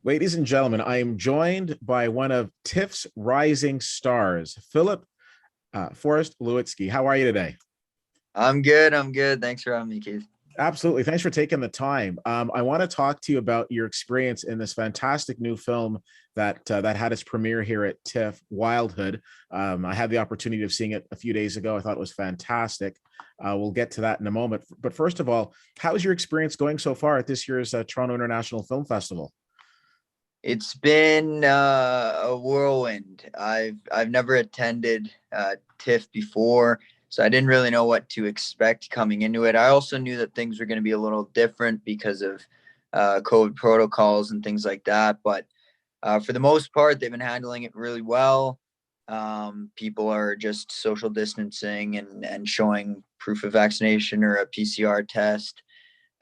Ladies and gentlemen, I am joined by one of TIFF's rising stars, Phillip Forrest Lewitski. How are you today? I'm good. I'm good. Thanks for having me, Keith. Absolutely. Thanks for taking the time. I want to talk to you about your experience in this fantastic new film that had its premiere here at TIFF, Wildhood. I had the opportunity of seeing it a few days ago. I thought it was fantastic. We'll get to that in a moment. But first of all, how is your experience going so far at this year's Toronto International Film Festival? It's been a whirlwind. I've never attended TIFF before, so I didn't really know what to expect coming into it. I also knew that things were going to be a little different because of COVID protocols and things like that. But for the most part, they've been handling it really well. People are just social distancing and showing proof of vaccination or a PCR test.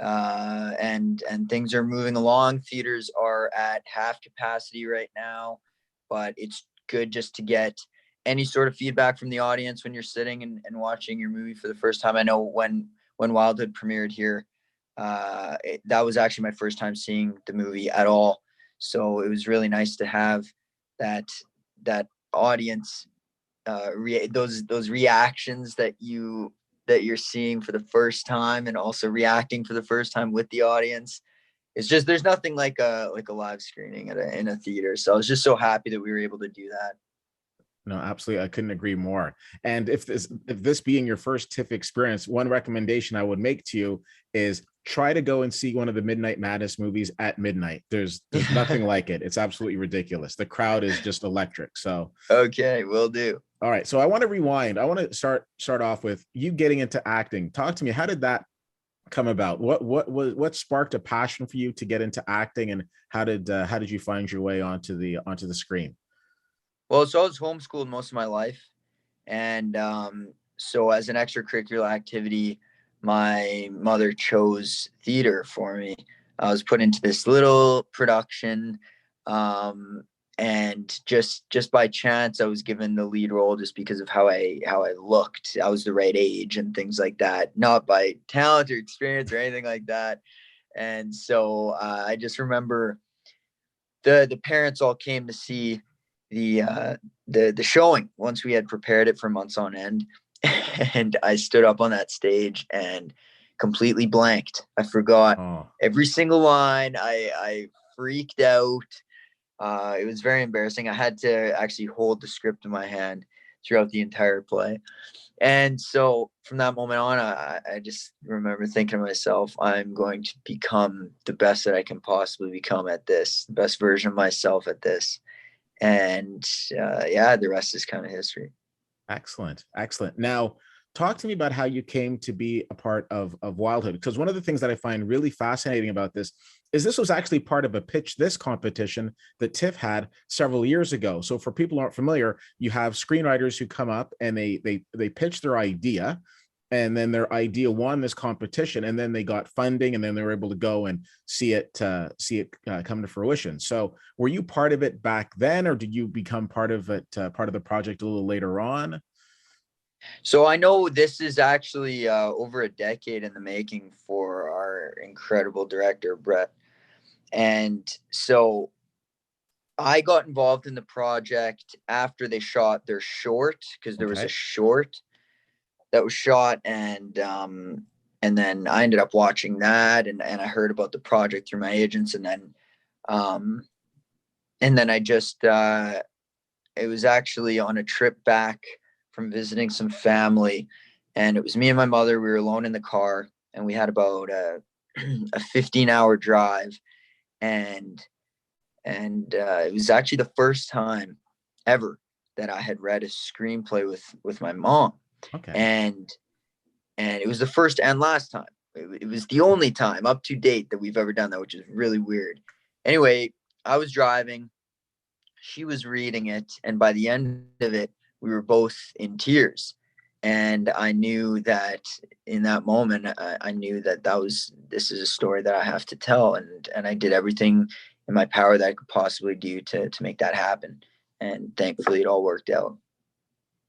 And things are moving along. Theaters are at half capacity right now, but it's good just to get any sort of feedback from the audience when you're sitting and watching your movie for the first time. I know when Wildhood premiered here, that was actually my first time seeing the movie at all. So it was really nice to have that audience, those reactions that you're seeing for the first time and also reacting for the first time with the audience. It's just there's nothing like a live screening in a theater. So I was just so happy that we were able to do that. No, absolutely. I couldn't agree more. And if this being your first TIFF experience, one recommendation I would make to you is try to go and see one of the Midnight Madness movies at midnight. There's nothing like it. It's absolutely ridiculous. The crowd is just electric. So Okay, will do. all right. So I want to rewind. I want to start off with you getting into acting. Talk to me. How did that come about? What sparked a passion for you to get into acting, and how did you find your way onto the screen? Well, so I was homeschooled most of my life, and so as an extracurricular activity, my mother chose theater for me. I was put into this little production, um, and just by chance, I was given the lead role just because of how I looked. I was the right age and things like that, not by talent or experience or anything like that. And so I just remember the parents all came to see the the showing once we had prepared it for months on end. And I stood up on that stage and completely blanked. I forgot Oh, every single line. I freaked out. It was very embarrassing. I had to actually hold the script in my hand throughout the entire play. And so from that moment on, I just remember thinking to myself, I'm going to become the best that I can possibly become at this, the best version of myself at this. And yeah, the rest is kind of history. excellent, excellent. Now, talk to me about how you came to be a part of Wildhood, because one of the things that I find really fascinating about this was actually part of a pitch this competition that TIFF had several years ago. So for people who aren't familiar, you have screenwriters who come up and they pitch their idea, and then their idea won this competition, and then they got funding, and then they were able to go and see it come to fruition. So were you part of it back then, or did you become part of it, part of the project a little later on? So I know this is actually over a decade in the making for our incredible director, Brett. And so I got involved in the project after they shot their short because there was a Okay. short that was shot, and then I ended up watching that, and I heard about the project through my agents, um and then I just it was actually on a trip back from visiting some family, and it was me and my mother. We were alone in the car, and we had about a 15-hour drive, and it was actually the first time ever that I had read a screenplay with my mom, Okay. and it was the first and last time. It was the only time up to date that we've ever done that, which is really weird. Anyway, I was driving, she was reading it, and by the end of it, we were both in tears. And I knew that in that moment, I knew that this is a story that I have to tell, and I did everything in my power that I could possibly do to make that happen. And thankfully, it all worked out.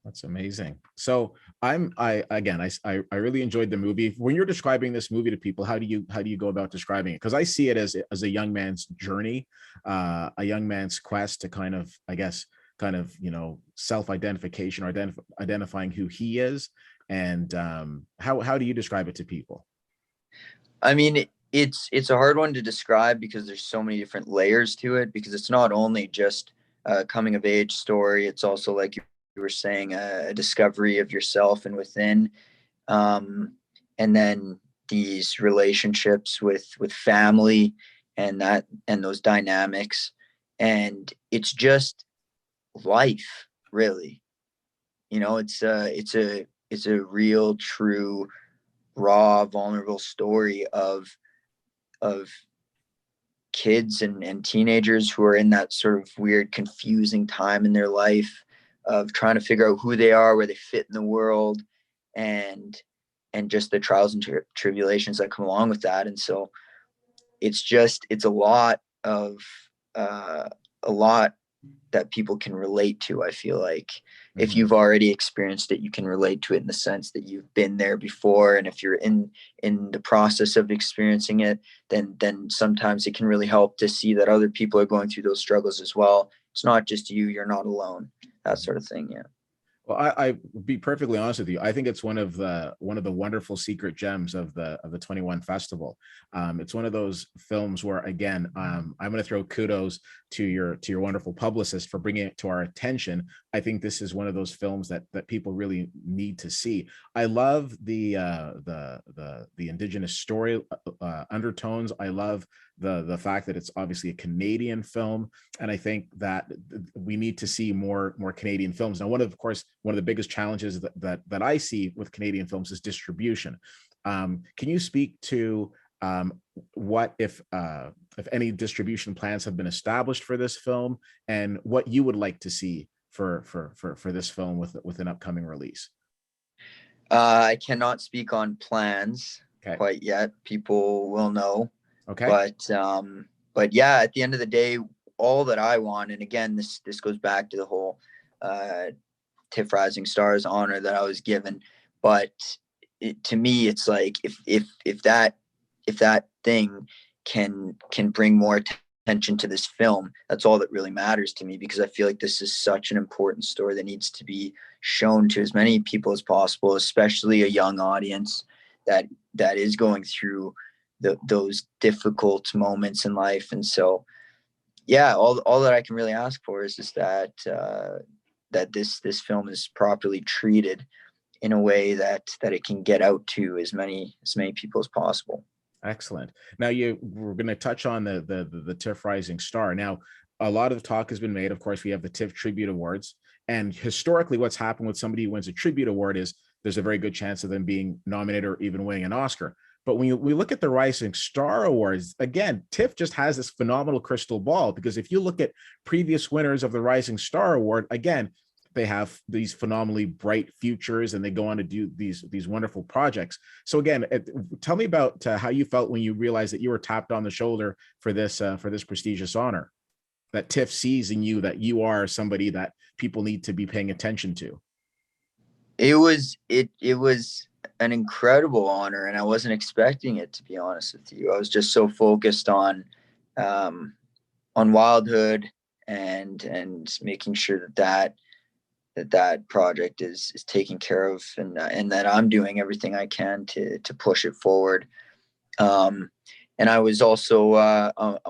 That's amazing. So I again, I really enjoyed the movie. When you're describing this movie to people, how do you go about describing it? Because I see it as a young man's journey, a young man's quest to kind of, I guess, kind of, self-identification, or identifying who he is. And how do you describe it to people? I mean, it's a hard one to describe because there's so many different layers to it. Because it's not only just a coming of age story; it's also, like you were saying, a discovery of yourself and within, um, and then these relationships with family and those dynamics, and it's just life, really. It's a real, true, raw, vulnerable story of kids and teenagers who are in that sort of weird, confusing time in their life of trying to figure out who they are, where they fit in the world, and just the trials and tribulations that come along with that. And so it's a lot that people can relate to. I feel like if Mhm. you've already experienced it, you can relate to it in the sense that you've been there before. And if you're in the process of experiencing it, then sometimes it can really help to see that other people are going through those struggles as well. It's not just you, you're not alone, that sort of thing. Yeah. Well, I be perfectly honest with you. I think it's one of the wonderful secret gems of the 21 Festival. It's one of those films where, again, I'm going to throw kudos to your wonderful publicist for bringing it to our attention. I think this is one of those films that people really need to see. I love the indigenous story undertones. I love the fact that it's obviously a Canadian film, and I think that we need to see more Canadian films. Now, one of the biggest challenges that I see with Canadian films is distribution. Can you speak to what if any distribution plans have been established for this film, and what you would like to see for this film with an upcoming release? I cannot speak on plans Okay. quite yet. People will know, Okay. but yeah, at the end of the day, all that I want, and again, this goes back to the whole uh, TIFF Rising Stars honor that I was given. But to me, it's like if that thing can bring more attention to this film, that's all that really matters to me, because I feel like this is such an important story that needs to be shown to as many people as possible, especially a young audience that is going through those difficult moments in life. And so, yeah, all that I can really ask for is just that this film is properly treated in a way that it can get out to as many people as possible. Excellent. Now we're going to touch on the TIFF Rising Star. Now, a lot of talk has been made. Of course, we have the TIFF Tribute Awards, and historically, what's happened with somebody who wins a tribute award is there's a very good chance of them being nominated or even winning an Oscar. But when we look at the Rising Star Awards, again, TIFF just has this phenomenal crystal ball, because if you look at previous winners of the Rising Star Award, again, they have these phenomenally bright futures and they go on to do these wonderful projects. So again, tell me about how you felt when you realized that you were tapped on the shoulder for this prestigious honor, that TIFF sees in you that you are somebody that people need to be paying attention to. It was an incredible honor, and I wasn't expecting it, to be honest with you. I was just so focused um, on Wildhood and making sure that project is taken care of, and that I'm doing everything I can to push it forward. And I'm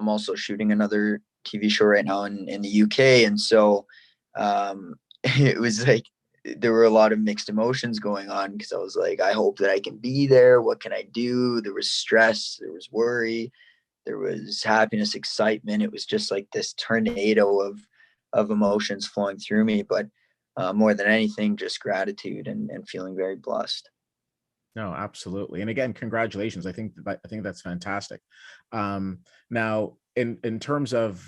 also shooting another TV show right now in the UK, and so it was like there were a lot of mixed emotions going on, because I was like, I hope that I can be there. What can I do? There was stress, there was worry, there was happiness, excitement. It was just like this tornado of emotions flowing through me. But more than anything, just gratitude and feeling very blessed. No, absolutely. And again, congratulations. I think that's fantastic. Now, in terms of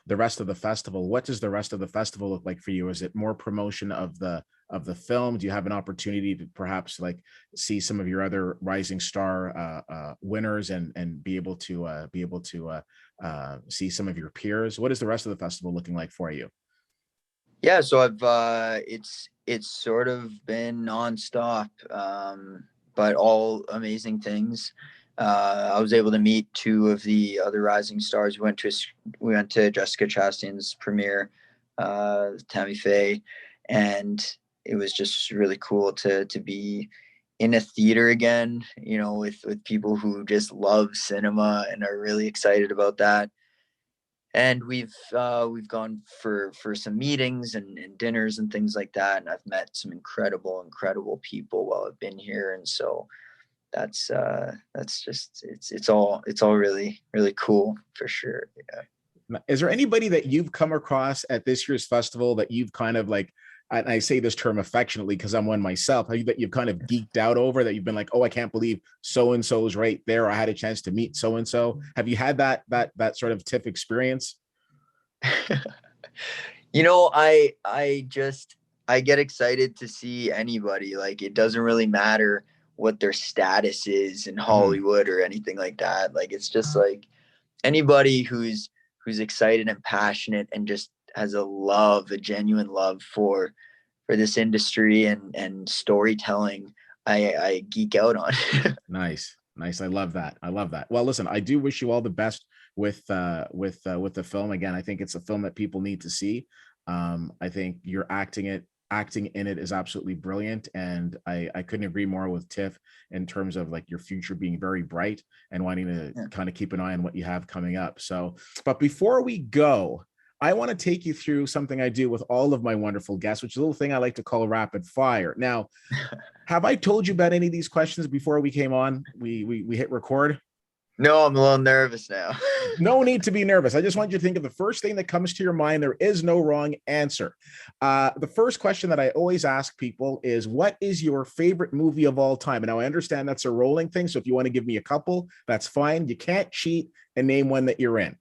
the rest of the festival, what does the rest of the festival look like for you? Is it more promotion of the film? Do you have an opportunity to perhaps like see some of your other Rising Star winners and be able to see some of your peers? What is the rest of the festival looking like for you? Yeah, so I've it's sort of been nonstop, but all amazing things. I was able to meet two of the other rising stars. We went to Jessica Chastain's premiere, Tammy Faye, and it was just really cool to be in a theater again. You know, with people who just love cinema and are really excited about that. And we've gone for some meetings and dinners and things like that, and I've met some incredible people while I've been here, and so that's just it's all really cool for sure. Yeah. Is there anybody that you've come across at this year's festival that you've kind of like, and I say this term affectionately because I'm one myself, that you've kind of geeked out over, that you've been like, oh, I can't believe so and so is right there. I had a chance to meet so and so. Have you had that sort of TIFF experience? You know, I get excited to see anybody. Like, it doesn't really matter what their status is in Mhm. Hollywood or anything like that. Like, it's just like anybody who's excited and passionate and just has a genuine love for this industry and storytelling. I geek out on. Nice. Nice. I love that. I love that. Well, listen, I do wish you all the best with the film. Again, I think it's a film that people need to see. I think you're acting in it is absolutely brilliant. And I couldn't agree more with Tiff in terms of like your future being very bright and wanting to Yeah. kind of keep an eye on what you have coming up. So, but before we go, I want to take you through something I do with all of my wonderful guests, which is a little thing I like to call rapid fire. Now, have I told you about any of these questions before we came on? We hit record. No, I'm a little nervous now. No need to be nervous. I just want you to think of the first thing that comes to your mind. There is no wrong answer. The first question that I always ask people is, what is your favorite movie of all time? And now I understand that's a rolling thing. So if you want to give me a couple, that's fine. You can't cheat and name one that you're in.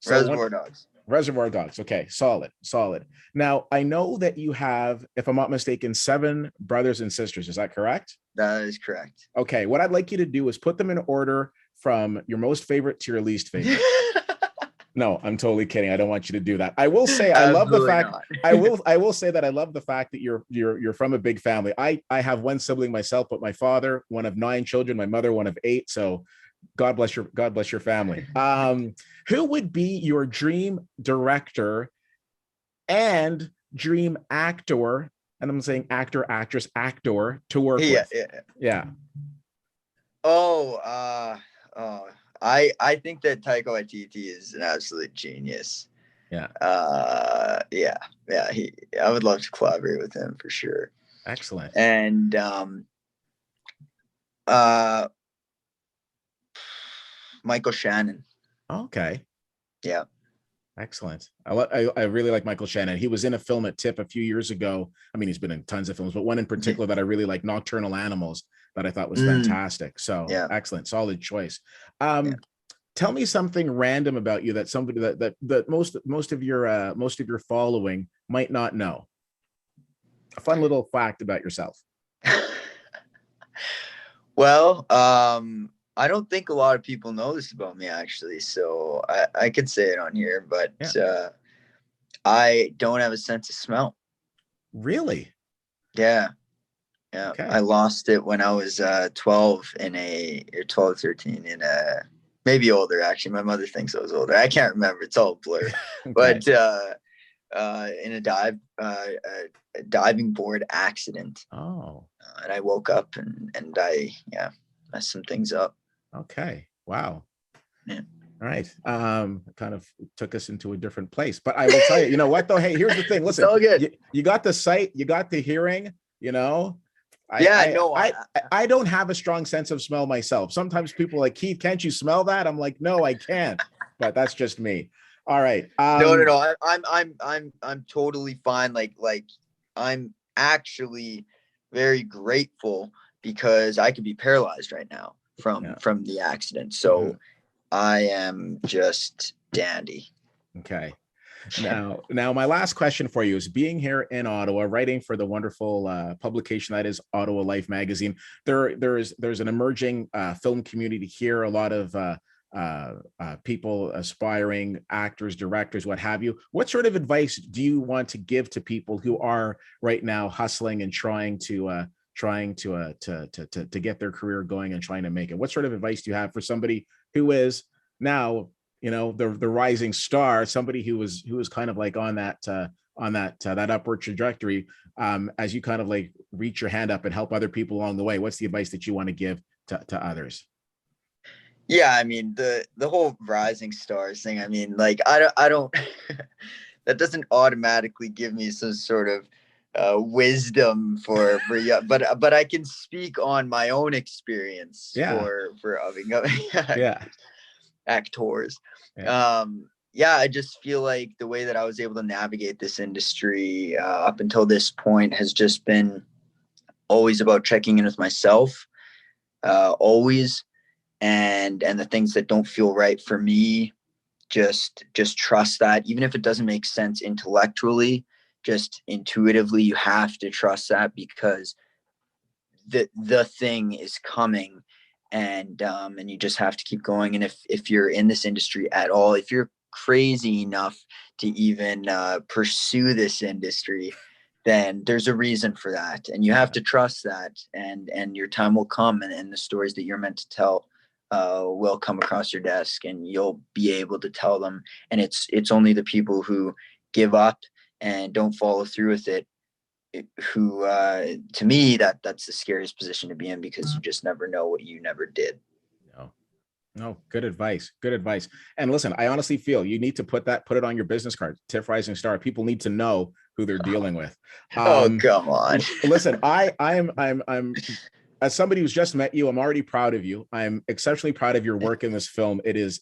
So one, Reservoir Dogs. Reservoir Dogs. Okay, solid, solid. Now I know that you have, if I'm not mistaken, 7 brothers and sisters. Is that correct? That is correct. Okay, what I'd like you to do is put them in order from your most favorite to your least favorite. No, I'm totally kidding. I don't want you to do that. I will say I love the Absolutely fact not. I will say that I love the fact that you're from a big family. I have one sibling myself, but my father, one of 9 children, my mother, one of 8. So God bless your family. Who would be your dream director and dream actor? And I'm saying actor, actress, actor to work Yeah, with. yeah. Yeah. Oh, oh, I think that Taika Waititi is an absolute genius. Yeah. Yeah, yeah. I would love to collaborate with him for sure. Excellent. And uh, Michael Shannon. Okay. Yeah. Excellent. I really like Michael Shannon. He was in a film at TIFF a few years ago. I mean, he's been in tons of films, but one in particular that I really like, Nocturnal Animals, that I thought was fantastic. So Yeah. excellent, solid choice. Yeah. Tell me something random about you that somebody that most of your following might not know. A fun little fact about yourself. Well, I don't think a lot of people know this about me actually, so I could say it on here, but Yeah. I don't have a sense of smell. Really? Yeah. Yeah. Okay. I lost it when I was 12 in a or 12, 13 in a maybe older actually. My mother thinks I was older. I can't remember. It's all blur. Okay. But in a diving board accident. Oh. And I woke up and I messed some things up. Okay. Wow. Yeah. All right. Kind of took us into a different place, but I will tell you, you know what though? Hey, here's the thing. Listen, It's all good. You got the sight, you got the hearing, you know. Yeah, no, I don't have a strong sense of smell myself. Sometimes people are like, Keith, can't you smell that? I'm like, no, I can't, but that's just me. All right. no. I'm totally fine. Like I'm actually very grateful because I could be paralyzed right now from the accident. So I am just dandy. Okay. Now, my last question for you is, being here in Ottawa, writing for the wonderful publication that is Ottawa Life magazine. There's an emerging film community here. A lot of people, aspiring actors, directors, what have you. What sort of advice do you want to give to people who are right now hustling and trying to get their career going and trying to make it? What sort of advice do you have for somebody who is now, the rising star, somebody who was kind of like on that upward trajectory, as you kind of like reach your hand up and help other people along the way? What's the advice that you want to give to others? Yeah, I mean, the whole rising stars thing, I mean, like, I don't that doesn't automatically give me some sort of wisdom yeah, but I can speak on my own experience Yeah. for Yeah. actors. Yeah. Yeah, I just feel like the way that I was able to navigate this industry up until this point has just been always about checking in with myself, always, and the things that don't feel right for me, just trust that, even if it doesn't make sense intellectually, just intuitively, you have to trust that, because the thing is coming, and you just have to keep going. And if you're in this industry at all, if you're crazy enough to even pursue this industry, then there's a reason for that, and you have to trust that, and your time will come, and the stories that you're meant to tell will come across your desk, and you'll be able to tell them. And it's only the people who give up and don't follow through with it, who to me, that's the scariest position to be in, because you just never know what you never did. No. No, good advice. Good advice. And listen, I honestly feel you need to put it on your business card. TIFF Rising Star. People need to know who they're dealing with. Oh, come on. Listen, I'm as somebody who's just met you, I'm already proud of you. I'm exceptionally proud of your work in this film. It is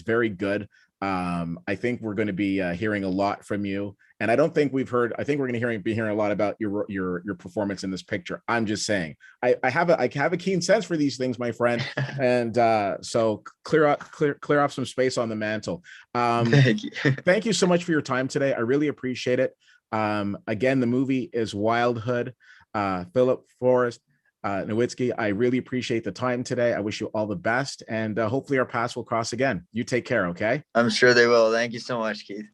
very good. I think we're going to be hearing a lot from you, and I don't think we've heard. I think we're going to be hearing a lot about your performance in this picture. I'm just saying, I have a keen sense for these things, my friend, and so clear off some space on the mantle. Thank you. Thank you so much for your time today. I really appreciate it. Again, the movie is Wildhood. Phillip Lewitski, I really appreciate the time today. I wish you all the best, and hopefully our paths will cross again. You take care, okay? I'm sure they will. Thank you so much, Keith.